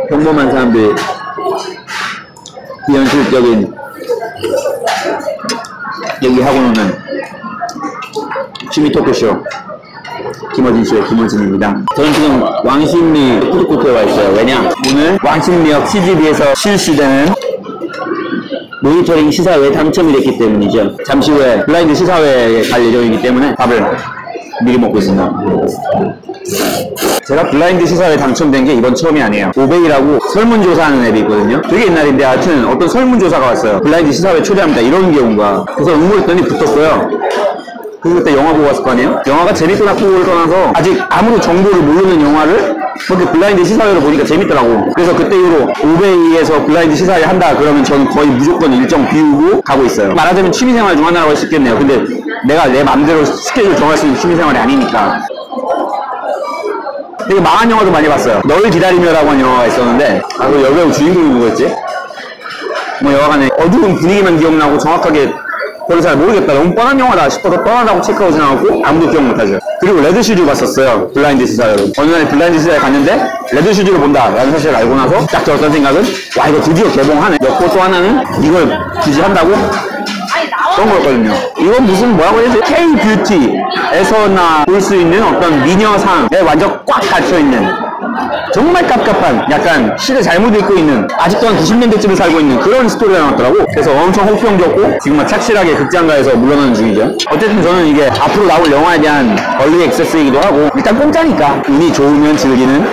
평범한 사람들이 비현실적인 얘기하고 노는 취미 토크쇼 김어진쇼의 김어진입니다. 저는 지금 왕십리 푸드코트에 와 있어요. 왜냐? 오늘 왕십리역 CGV에서 실시되는 모니터링 시사회에 당첨이 됐기 때문이죠. 잠시 후에 블라인드 시사회에 갈 예정이기 때문에 밥을 미리 먹고 있습니다. 제가 블라인드 시사회에 당첨된 게 이번 처음이 아니에요. 오베이라고 설문조사하는 앱이 있거든요. 되게 옛날인데 하여튼 어떤 설문조사가 왔어요. 블라인드 시사회 초대합니다. 이런 게 온 거야. 그래서 응모했더니 붙었고요. 그리고 그때 영화 보고 왔을 거 아니에요? 영화가 재밌고 나쁘고를 떠나서 아직 아무런 정보를 모르는 영화를 그렇게 블라인드 시사회로 보니까 재밌더라고. 그래서 그때 이후로 오베이에서 블라인드 시사회 한다 그러면 저는 거의 무조건 일정 비우고 가고 있어요. 말하자면 취미생활 중 하나라고 할 수 있겠네요. 근데 내가 내 맘대로 스케줄 정할 수 있는 취미생활이 아니니까. 되게 망한 영화도 많이 봤어요. 널 기다리며라고 하는 영화가 있었는데 그 여배우 주인공이 누구였지? 뭐 여하간에 어두운 분위기만 기억나고 정확하게 그걸 잘 모르겠다. 너무 뻔한 영화다 싶어서 뻔하다고 체크하고 지나가고 아무도 기억 못하죠. 그리고 레드슈즈 봤었어요. 블라인드 시사회로. 어느 날 블라인드 시사회 갔는데 레드슈즈를 본다 라는 사실을 알고 나서 딱 들었던 생각은 와 이거 드디어 개봉하네. 였고 또 하나는 이걸 굳이 한다고? 그런 거였거든요. 이건 무슨 뭐라고 해야 되지? K-뷰티에서나 볼 수 있는 어떤 미녀상에 완전 꽉 갇혀있는 정말 깝깝한 약간 시대 잘못 읽고 있는 아직도 한 90년대쯤에 살고 있는 그런 스토리가 나왔더라고. 그래서 엄청 호평적고 지금은 착실하게 극장가에서 물러나는 중이죠. 어쨌든 저는 이게 앞으로 나올 영화에 대한 얼리 액세스이기도 하고 일단 공짜니까 운이 좋으면 즐기는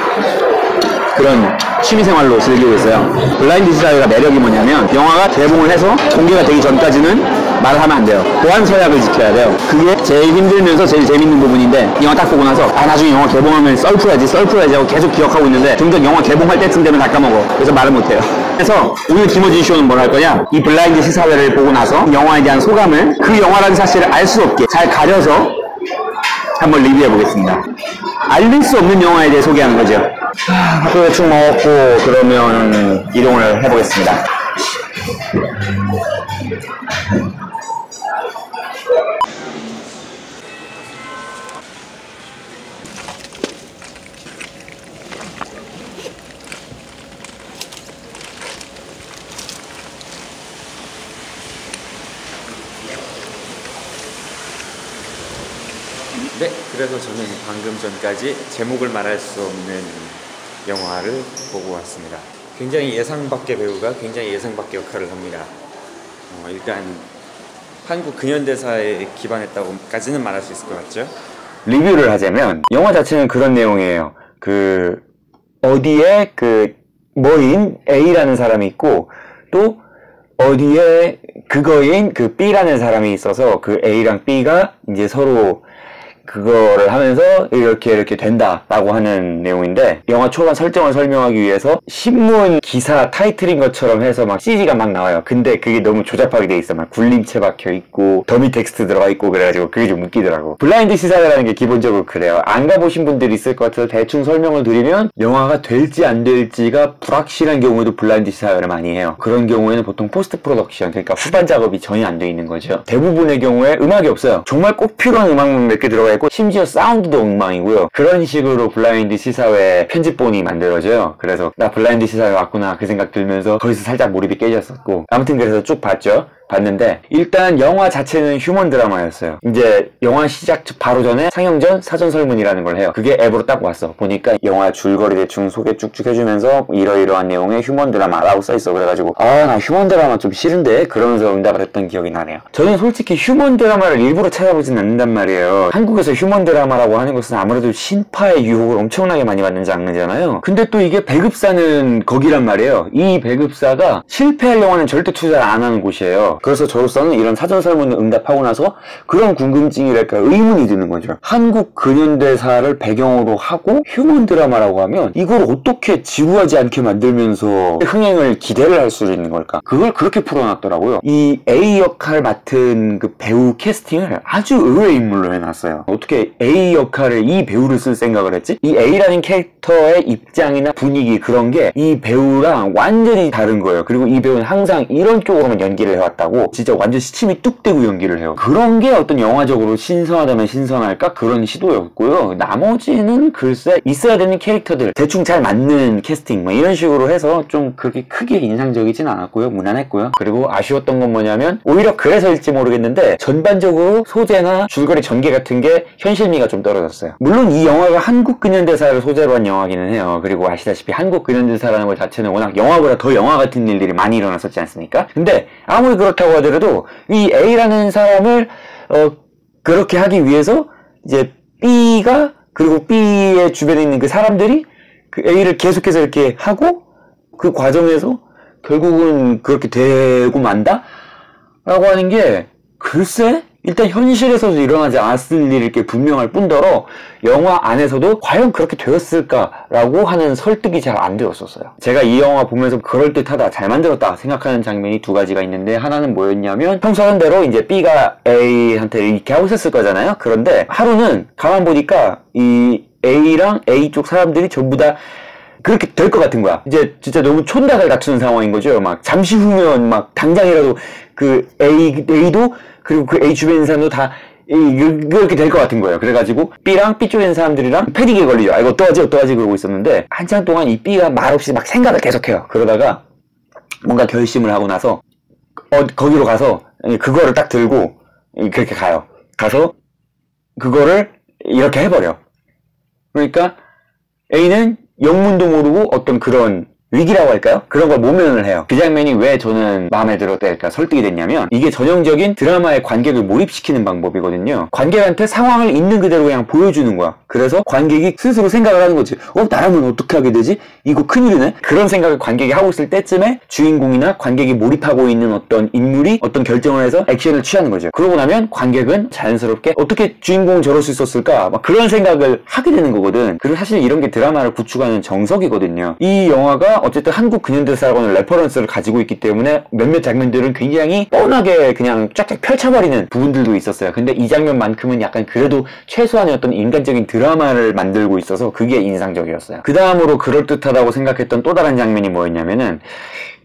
그런 취미생활로 즐기고 있어요. 블라인드 시사회가 매력이 뭐냐면 영화가 개봉을 해서 공개가 되기 전까지는 말을 하면 안 돼요. 보안 서약을 지켜야 돼요. 그게 제일 힘들면서 제일 재밌는 부분인데 영화 딱 보고 나서 나중에 영화 개봉하면 썰프야지 하고 계속 기억하고 있는데 점점 영화 개봉할 때쯤 되면 다 까먹어. 그래서 말을 못해요. 그래서 오늘 김어진 쇼는 뭘 할 거냐? 이 블라인드 시사회를 보고 나서 영화에 대한 소감을 그 영화라는 사실을 알 수 없게 잘 가려서 한번 리뷰해 보겠습니다. 알릴 수 없는 영화에 대해 소개하는 거죠. 학교 대충 먹었고 그러면 이동을 해보겠습니다. 네, 그래서 저는 방금 전까지 제목을 말할 수 없는 영화를 보고 왔습니다. 굉장히 예상 밖의 배우가 굉장히 예상 밖의 역할을 합니다. 일단 한국 근현대사에 기반했다고까지는 말할 수 있을 것 같죠? 리뷰를 하자면 영화 자체는 그런 내용이에요. 어디에 뭐인 A라는 사람이 있고 또 어디에 그거인 B라는 사람이 있어서 A랑 B가 이제 서로 그거를 하면서 이렇게 된다라고 하는 내용인데 영화 초반 설정을 설명하기 위해서 신문 기사 타이틀인 것처럼 해서 막 CG가 막 나와요. 근데 그게 너무 조잡하게 돼 있어. 막 굴림체 박혀있고 더미 텍스트 들어가 있고 그래가지고 그게 좀 웃기더라고. 블라인드 시사회라는 게 기본적으로 그래요. 안 가보신 분들이 있을 것 같아서 대충 설명을 드리면 영화가 될지 안 될지가 불확실한 경우에도 블라인드 시사회를 많이 해요. 그런 경우에는 보통 포스트 프로덕션, 그러니까 후반 작업이 전혀 안 돼 있는 거죠. 대부분의 경우에 음악이 없어요. 정말 꼭 필요한 음악만 몇 개 들어가 있고 심지어 사운드도 엉망이고요. 그런 식으로 블라인드 시사회 편집본이 만들어져요. 그래서 나 블라인드 시사회 왔구나 그 생각 들면서 거기서 살짝 몰입이 깨졌었고 아무튼 그래서 쭉 봤는데 일단 영화 자체는 휴먼 드라마였어요. 이제 영화 시작 바로 전에 상영 전 사전 설문이라는 걸 해요. 그게 앱으로 딱 왔어. 보니까 영화 줄거리 대충 소개 쭉쭉 해주면서 이러이러한 내용의 휴먼 드라마라고 써있어. 그래가지고 나 휴먼 드라마 좀 싫은데? 그러면서 응답을 했던 기억이 나네요. 저는 솔직히 휴먼 드라마를 일부러 찾아보진 않는단 말이에요. 한국에서 휴먼 드라마라고 하는 것은 아무래도 신파의 유혹을 엄청나게 많이 받는 장르잖아요. 근데 또 이게 배급사는 거기란 말이에요. 이 배급사가 실패할 영화는 절대 투자를 안 하는 곳이에요. 그래서 저로서는 이런 사전 설문을 응답하고 나서 그런 궁금증이랄까 의문이 드는 거죠. 한국 근현대사를 배경으로 하고 휴먼 드라마라고 하면 이걸 어떻게 지루하지 않게 만들면서 흥행을 기대를 할 수 있는 걸까? 그걸 그렇게 풀어놨더라고요. 이 A 역할 맡은 배우 캐스팅을 아주 의외의 인물로 해놨어요. 어떻게 A 역할을 이 배우를 쓸 생각을 했지? 이 A라는 캐릭터의 입장이나 분위기 그런 게 이 배우랑 완전히 다른 거예요. 그리고 이 배우는 항상 이런 쪽으로만 연기를 해왔다. 같다고 진짜 완전 시침이 뚝 떼고 연기를 해요. 그런 게 어떤 영화적으로 신선하다면 신선할까? 그런 시도였고요. 나머지는 글쎄 있어야 되는 캐릭터들 대충 잘 맞는 캐스팅 뭐 이런 식으로 해서 좀 그렇게 크게 인상적이진 않았고요. 무난했고요. 그리고 아쉬웠던 건 뭐냐면 오히려 그래서일지 모르겠는데 전반적으로 소재나 줄거리 전개 같은 게 현실미가 좀 떨어졌어요. 물론 이 영화가 한국 근현대사를 소재로 한 영화기는 해요. 그리고 아시다시피 한국 근현대사라는 것 자체는 워낙 영화보다 더 영화 같은 일들이 많이 일어났었지 않습니까? 근데 아무리 그렇다고 하더라도 이 A라는 사람을 그렇게 하기 위해서 이제 B가 그리고 B의 주변에 있는 그 사람들이 그 A를 계속해서 이렇게 하고 그 과정에서 결국은 그렇게 되고 만다? 라고 하는 게 글쎄 일단 현실에서도 일어나지 않았을 일일 게 분명할 뿐더러 영화 안에서도 과연 그렇게 되었을까라고 하는 설득이 잘 안 되었었어요. 제가 이 영화 보면서 그럴듯하다, 잘 만들었다 생각하는 장면이 두 가지가 있는데 하나는 뭐였냐면 평소 하는 대로 이제 B가 A한테 이렇게 하고 있었을 거잖아요. 그런데 하루는 가만 보니까 이 A랑 A 쪽 사람들이 전부 다 그렇게 될 것 같은 거야. 이제 진짜 너무 촌닥을 갖추는 상황인 거죠. 막 잠시 후면 막 당장이라도 그 A도 그리고 그 A 주변에 있는 사람도 다 그렇게 될 것 같은 거예요. 그래가지고 B랑 B 쪽에 있는 사람들이랑 패닉에 걸리죠. 아 이거 어떡하지 그러고 있었는데 한참 동안 이 B가 말없이 막 생각을 계속해요. 그러다가 뭔가 결심을 하고 나서 거기로 가서 그거를 딱 들고 그렇게 가요. 가서 그거를 이렇게 해버려. 그러니까 A는 영문도 모르고 어떤 그런 위기라고 할까요? 그런 걸 모면을 해요. 그 장면이 왜 저는 마음에 들었달까 설득이 됐냐면 이게 전형적인 드라마의 관객을 몰입시키는 방법이거든요. 관객한테 상황을 있는 그대로 그냥 보여주는 거야. 그래서 관객이 스스로 생각을 하는 거지. 나라면 어떻게 하게 되지? 이거 큰일이네? 그런 생각을 관객이 하고 있을 때쯤에 주인공이나 관객이 몰입하고 있는 어떤 인물이 어떤 결정을 해서 액션을 취하는 거죠. 그러고 나면 관객은 자연스럽게 어떻게 주인공은 저럴 수 있었을까? 막 그런 생각을 하게 되는 거거든. 그리고 사실 이런 게 드라마를 구축하는 정석이거든요. 이 영화가 어쨌든 한국 근현대사라고는 레퍼런스를 가지고 있기 때문에 몇몇 장면들은 굉장히 뻔하게 그냥 쫙쫙 펼쳐버리는 부분들도 있었어요. 근데 이 장면만큼은 약간 그래도 최소한의 어떤 인간적인 드라마를 만들고 있어서 그게 인상적이었어요. 그 다음으로 그럴듯하다고 생각했던 또 다른 장면이 뭐였냐면은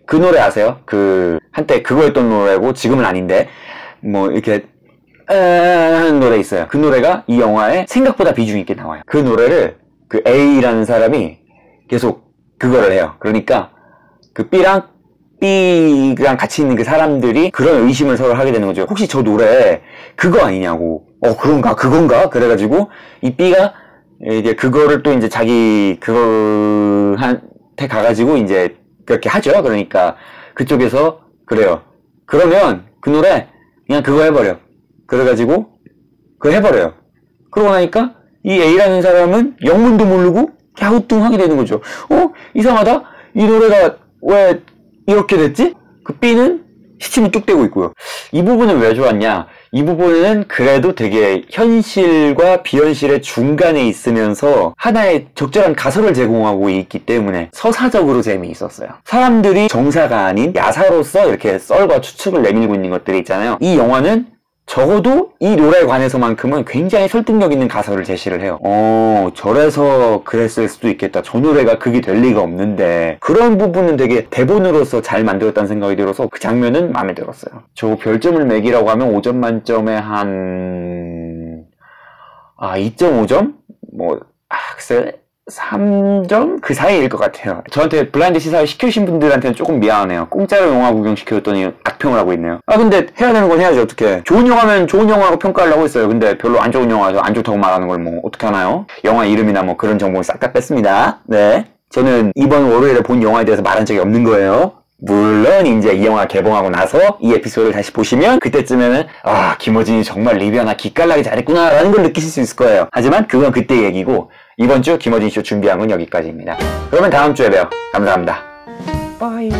그 노래 아세요? 그 한때 그거였던 노래고 지금은 아닌데 뭐 이렇게 하는 노래 있어요. 그 노래가 이 영화에 생각보다 비중 있게 나와요. 그 노래를 그 A라는 사람이 계속 그거를 해요. 그러니까 그 B랑 같이 있는 그 사람들이 그런 의심을 서로 하게 되는 거죠. 혹시 저 노래 그거 아니냐고. 그건가? 그래가지고 이 B가 이제 그거를 또 이제 자기 그거한테 가가지고 이제 그렇게 하죠. 그러니까 그쪽에서 그래요. 그러면 그 노래 그냥 그거 해버려. 그래가지고 그거 해버려요. 그러고 나니까 이 A라는 사람은 영문도 모르고 갸우뚱하게 되는 거죠. 이상하다? 이 노래가 왜 이렇게 됐지? 그 B는 시침이 뚝 떼고 있고요. 이 부분은 왜 좋았냐? 이 부분은 그래도 되게 현실과 비현실의 중간에 있으면서 하나의 적절한 가설을 제공하고 있기 때문에 서사적으로 재미있었어요. 사람들이 정사가 아닌 야사로서 이렇게 썰과 추측을 내밀고 있는 것들이 있잖아요. 이 영화는 적어도 이 노래에 관해서만큼은 굉장히 설득력 있는 가설을 제시를 해요. 저래서 그랬을 수도 있겠다. 저 노래가 그게 될 리가 없는데. 그런 부분은 되게 대본으로서 잘 만들었다는 생각이 들어서 그 장면은 마음에 들었어요. 저 별점을 매기라고 하면 5점 만점에 한 2.5점? 글쎄 3점? 그 사이일 것 같아요. 저한테 블라인드 시사를 시켜주신 분들한테는 조금 미안하네요. 공짜로 영화 구경 시켜줬더니 악평을 하고 있네요. 근데 해야 되는 건 해야지 어떡해. 좋은 영화면 좋은 영화라고 평가하려고 했어요. 근데 별로 안 좋은 영화라서 안 좋다고 말하는 걸 어떻게 하나요? 영화 이름이나 그런 정보를 싹 다 뺐습니다. 네. 저는 이번 월요일에 본 영화에 대해서 말한 적이 없는 거예요. 물론 이제 이 영화 개봉하고 나서 이 에피소드를 다시 보시면 그때쯤에는 김어진이 정말 리뷰 하나 기깔나게 잘했구나 라는 걸 느끼실 수 있을 거예요. 하지만 그건 그때 얘기고 이번 주 김어진 쇼 준비한 건 여기까지입니다. 그러면 다음 주에 봬요. 감사합니다. 빠이.